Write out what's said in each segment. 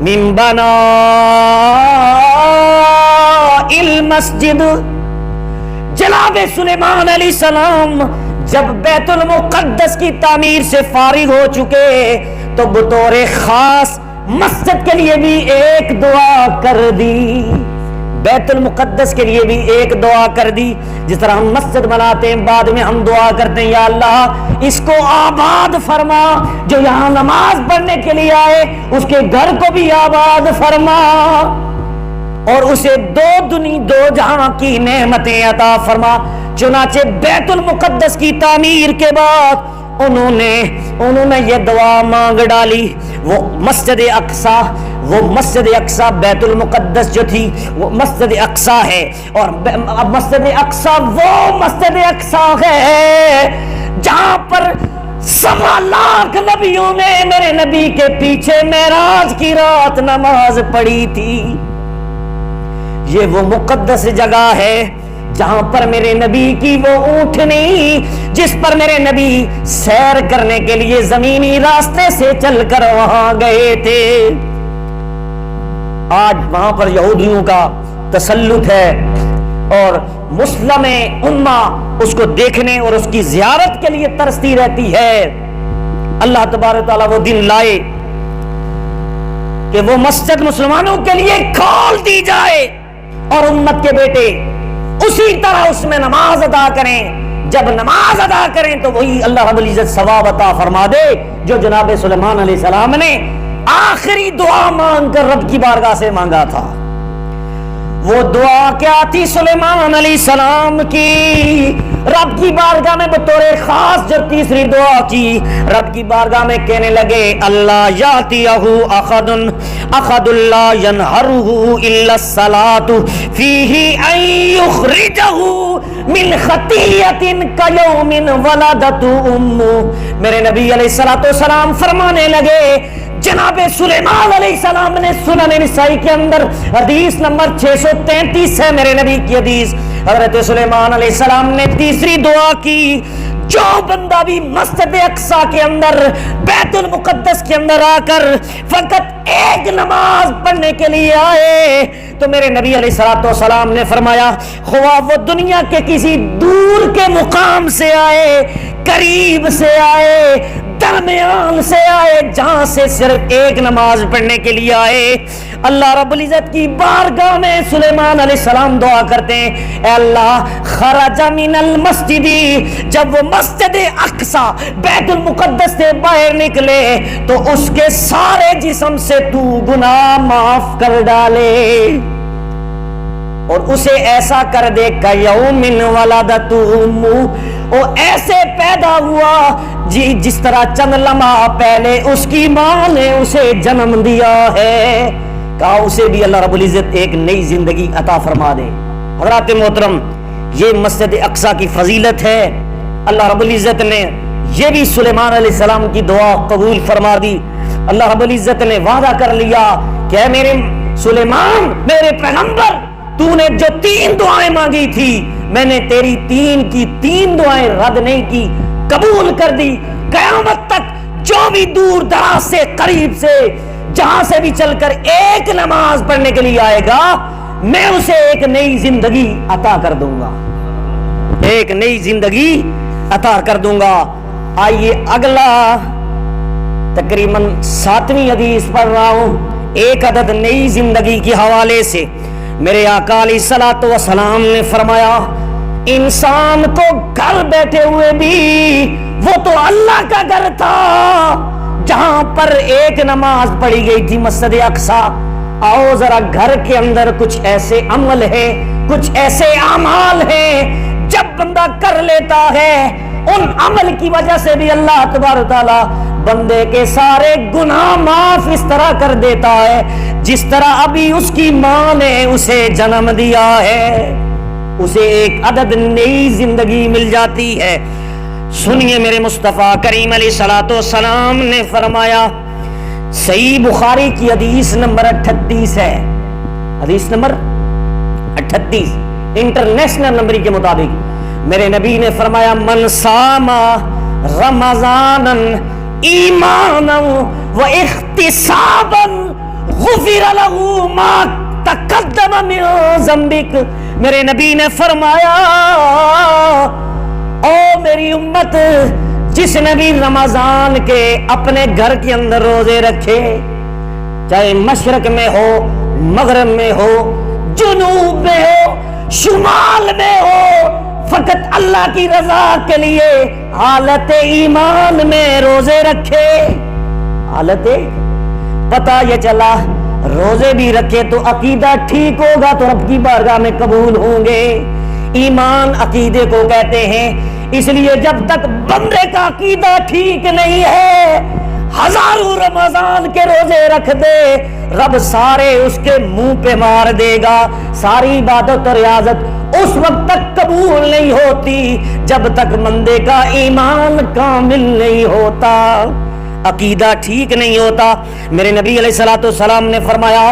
من بناء المسجد. جناب سلیمان علیہ السلام جب بیت المقدس کی تعمیر سے فارغ ہو چکے تو بطور خاص مسجد کے لیے بھی ایک دعا کر دی، بیت المقدس کے لیے بھی ایک دعا کر دی. جس طرح ہم مسجد بناتے ہیں بعد میں ہم دعا کرتے ہیں یا اللہ اس کو آباد فرما، جو یہاں نماز پڑھنے کے لیے آئے اس کے گھر کو بھی آباد فرما اور اسے دو جہاں کی نعمتیں عطا فرما. چنانچہ بیت المقدس کی تعمیر کے بعد انہوں نے یہ دعا مانگ ڈالی. وہ مسجد اقصی بیت المقدس جو تھی وہ مسجد اقصی ہے، اور مسجد اقصی وہ مسجد اقصی ہے جہاں پر 1.25 لاکھ نبیوں نے میرے نبی کے پیچھے معراج کی رات نماز پڑھی تھی. یہ وہ مقدس جگہ ہے جہاں پر میرے نبی کی وہ اونٹنی جس پر میرے نبی سیر کرنے کے لیے زمینی راستے سے چل کر وہاں گئے تھے. آج وہاں پر یہودیوں کا تسلط ہے اور مسلم امہ اس کو دیکھنے اور اس کی زیارت کے لیے ترستی رہتی ہے. اللہ تبارک تعالیٰ وہ دن لائے کہ وہ مسجد مسلمانوں کے لیے کھول دی جائے اور امت کے بیٹے اسی طرح اس میں نماز ادا کریں. جب نماز ادا کریں تو وہی اللہ رب العزت ثواب عطا فرما دے جو جناب سلیمان علیہ السلام نے آخری دعا مانگ کر رب کی بارگاہ سے مانگا تھا. وہ دعا کیا تھی سلیمان علیہ السلام کی؟ رب کی بارگاہ میں بطور خاص جو تیسری دعا کی، رب کی بارگاہ میں کہنے لگے اللہ یاتیہ احد لا ینہرہ الا الصلاۃ فیہ ان یخرجہ من خطیۃ کیوم ولدت امہ. میرے نبی علیہ السلام فرمانے لگے، جناب سلیمان علیہ السلام نے سنن نسائی کے اندر حدیث نمبر 633 ہے میرے نبی کی حدیث، حضرت سلیمان علیہ السلام نے تیسری دعا کی، جو بندہ بھی مسجد اقصی کے اندر بیت المقدس کے اندر آ کر فقط ایک نماز پڑھنے کے لیے آئے تو میرے نبی علیہ السلام نے فرمایا خواہ وہ دنیا کے کسی دور کے مقام سے آئے، قریب سے آئے، درمیان سے آئے، جہاں سے صرف ایک نماز پڑھنے کے لیے آئے، اللہ رب العزت کی بارگاہ میں سلیمان علیہ السلام دعا کرتے ہیں اے اللہ خرج من المسجد، جب وہ مسجد اقصی بیت المقدس سے باہر نکلے تو اس کے سارے جسم سے تو گناہ معاف کر ڈالے اور اسے ایسا کر دے کہ یوم ولدت امہ، وہ ایسے پیدا ہوا جس طرح چند لمحہ پہلے اس کی ماں نے اسے جنم دیا ہے. کہا اسے بھی اللہ رب العزت ایک نئی زندگی عطا فرما دے. حضرات محترم، یہ مسجد اقصی کی فضیلت ہے. اللہ رب العزت نے یہ بھی سلیمان علیہ السلام کی دعا قبول فرما دی. اللہ رب العزت نے وعدہ کر لیا کہ اے میرے سلیمان، میرے پیغمبر، تو نے جو 3 دعائیں مانگی تھی میں نے تیری 3 کی 3 دعائیں رد نہیں کی، قبول کر دی. قیامت تک جو بھی دور دراز سے قریب سے جہاں سے بھی چل کر ایک نماز پڑھنے کے لیے آئے گا میں اسے ایک نئی زندگی عطا کر دوں گا، ایک نئی زندگی عطا کر دوں گا. آئیے اگلا تقریباً 7ویں حدیث پڑھ رہا ہوں، ایک عدد نئی زندگی کے حوالے سے. میرے آقا علیہ الصلوۃ والسلام نے فرمایا انسان کو گھر بیٹھے ہوئے بھی وہ تو اللہ کا گھر تھا جہاں پر ایک نماز پڑھی گئی تھی مسجد اقصی. آؤ ذرا گھر کے اندر کچھ ایسے عمل ہیں، کچھ ایسے اعمال ہیں جب بندہ کر لیتا ہے ان عمل کی وجہ سے بھی اللہ تبارک تعالیٰ بندے کے سارے گناہ معاف اس طرح کر دیتا ہے جس طرح ابھی اس کی ماں نے اسے جنم دیا ہے، اسے ایک عدد نئی زندگی مل جاتی ہے. سنیے میرے مصطفیٰ کریم علیہ الصلوۃ والسلام نے فرمایا، صحیح بخاری کی حدیث نمبر 38 ہے، حدیث نمبر 38 انٹرنیشنل نمبر کے مطابق میرے نبی نے فرمایا من صام رمضانا ایمانا و احتسابا غفر لہ ما تقدم من ذنبک، میرے نبی نے فرمایا او میری امت، جس نے بھی رمضان کے اپنے گھر کے اندر روزے رکھے، چاہے مشرق میں ہو، مغرب میں ہو، جنوب میں ہو، شمال میں ہو، فقط اللہ کی رضا کے لیے حالت ایمان میں روزے رکھے، حالت پتہ یہ چلا روزے بھی رکھے تو عقیدہ ٹھیک ہوگا تو رب کی بارگاہ میں قبول ہوں گے۔ ایمان عقیدے کو کہتے ہیں، اس لیے جب تک بندے کا عقیدہ ٹھیک نہیں ہے، ہزاروں رمضان کے روزے رکھ دے، رب سارے اس کے منہ پہ مار دے گا، ساری عبادت اور ریاضت اس وقت تک قبول نہیں ہوتی جب تک بندے کا ایمان کامل نہیں ہوتا، عقیدہ ٹھیک نہیں ہوتا۔ میرے نبی علیہ الصلوۃ والسلام نے فرمایا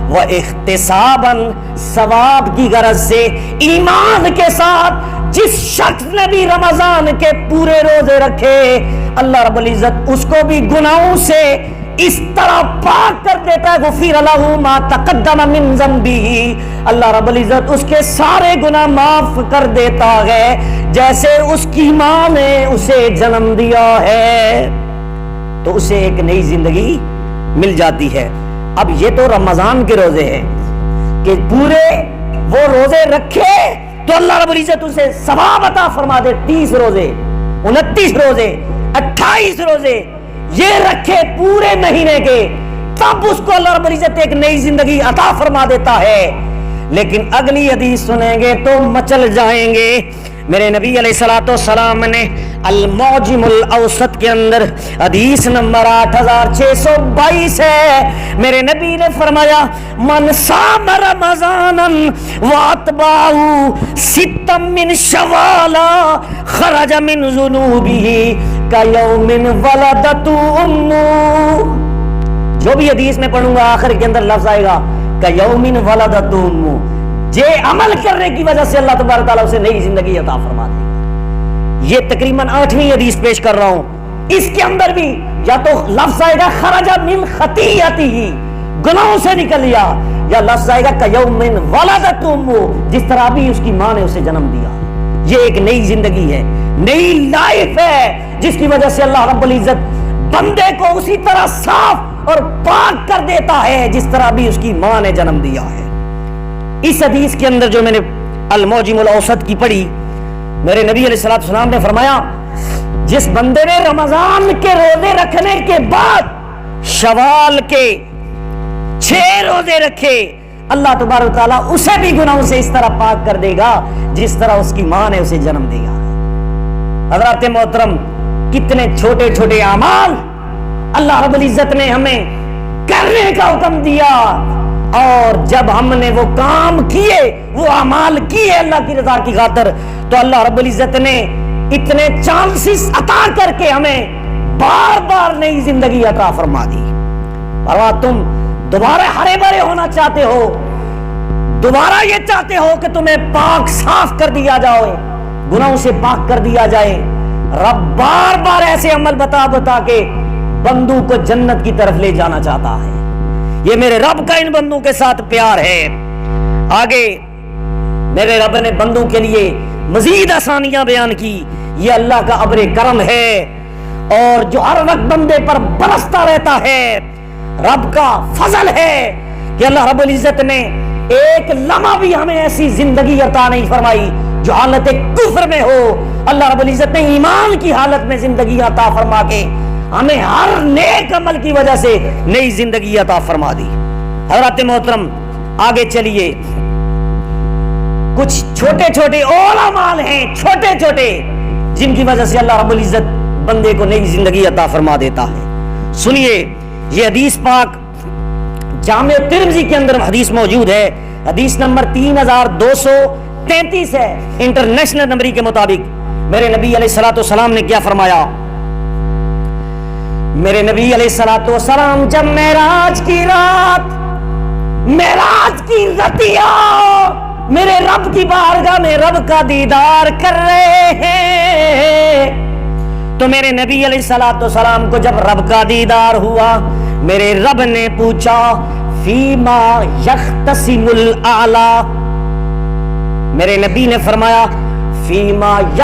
وَاِحْتِسَابًا، ثواب کی غرض سے، ایمان کے ساتھ جس شخص نے بھی رمضان کے پورے روزے رکھے، اللہ رب العزت اس کو بھی گناہوں سے اس طرح پاک کر دیتا ہے، غفر لہ ما تقدم من ذنبہ، اللہ رب العزت اس کے سارے گناہ معاف کر دیتا ہے جیسے اس کی ماں نے اسے جنم دیا ہے، تو اسے ایک نئی زندگی مل جاتی ہے۔ اب یہ تو رمضان کے روزے ہیں کہ پورے وہ روزے رکھے تو اللہ رب العزت اسے ثواب عطا فرما دے، 30 روزے، 29 روزے، 28 روزے یہ رکھے پورے مہینے کے، تب اس کو اللہ رب العزت ایک نئی زندگی عطا فرما دیتا ہے۔ لیکن اگلی حدیث سنیں گے تو مچل جائیں گے۔ میرے نبی علیہ الصلوۃ والسلام نے المعجم الاوسط کے اندر حدیث نمبر 8622 ہے، میرے نبی نے فرمایا من صام رمضانا واتبعه ستا من شوال خرج من ذنوبه كيوم ولدته امه، جو بھی حدیث میں پڑھوں گا آخر کے اندر لفظ آئے گا كيوم ولدته امه، یہ عمل کرنے کی وجہ سے اللہ تبارک تعالیٰ اسے نئی زندگی عطا فرما دے گا۔ یہ تقریباً 8ویں حدیث پیش کر رہا ہوں، اس کے اندر بھی یا تو لفظ آئے گا خرج من خطیئتہ، گناہوں سے نکل لیا، یا لفظ آئے گا کیوم ولدتہ امہ، جس طرح بھی اس کی ماں نے اسے جنم دیا۔ یہ ایک نئی زندگی ہے، نئی لائف ہے، جس کی وجہ سے اللہ رب العزت بندے کو اسی طرح صاف اور پاک کر دیتا ہے جس طرح بھی اس کی ماں نے جنم دیا ہے۔ اس حدیث کے اندر جو میں نے المعجم الاوسط کی پڑھی، میرے نبی علیہ الصلوۃ والسلام نے فرمایا جس بندے نے رمضان کے روزے رکھنے کے بعد شوال کے 6 روزے رکھے، اللہ تبارک تعالیٰ اسے بھی گناہوں سے اس طرح پاک کر دے گا جس طرح اس کی ماں نے اسے جنم دیا۔ حضرات محترم، کتنے چھوٹے چھوٹے اعمال اللہ رب العزت نے ہمیں کرنے کا حکم دیا، اور جب ہم نے وہ کام کیے، وہ اعمال کیے اللہ کی رضا کی خاطر، تو اللہ رب العزت نے اتنے چانسز عطا کر کے ہمیں بار بار نئی زندگی عطا فرما دی۔ اور تم دوبارہ ہرے بھرے ہونا چاہتے ہو، دوبارہ یہ چاہتے ہو کہ تمہیں پاک صاف کر دیا جائے، گناہوں سے پاک کر دیا جائے، رب بار بار ایسے عمل بتا بتا کے بندوں کو جنت کی طرف لے جانا چاہتا ہے۔ یہ میرے رب کا ان بندوں کے ساتھ پیار ہے۔ آگے میرے رب نے بندوں کے لیے مزید آسانیاں بیان کی، یہ اللہ کا ابر کرم ہے، اور جو ہر وقت بندے پر برستا رہتا ہے، رب کا فضل ہے کہ اللہ رب العزت نے ایک لمحہ بھی ہمیں ایسی زندگی عطا نہیں فرمائی جو حالت کفر میں ہو۔ اللہ رب العزت نے ایمان کی حالت میں زندگی عطا فرما کے ہمیں ہر نیک عمل کی وجہ سے نئی زندگی عطا فرما دی۔ حضرات محترم، آگے چلیے، کچھ چھوٹے چھوٹے اور اعمال ہیں، چھوٹے چھوٹے، جن کی وجہ سے اللہ رب العزت بندے کو نئی زندگی عطا فرما دیتا ہے۔ سنیے، یہ حدیث پاک جامع ترمذی کے اندر حدیث موجود ہے، حدیث نمبر 3233 ہے انٹرنیشنل نمبر کے مطابق۔ میرے نبی علیہ الصلوۃ والسلام نے کیا فرمایا؟ میرے نبی علیہ الصلوۃ والسلام جب معراج کی رتیا میرے رب کی بارگاہ میں رب کا دیدار کر رہے ہیں، تو میرے نبی علیہ الصلوۃ والسلام کو جب رب کا دیدار ہوا، میرے رب نے پوچھا فیما یختصم الاعلی، میرے نبی نے فرمایا فیما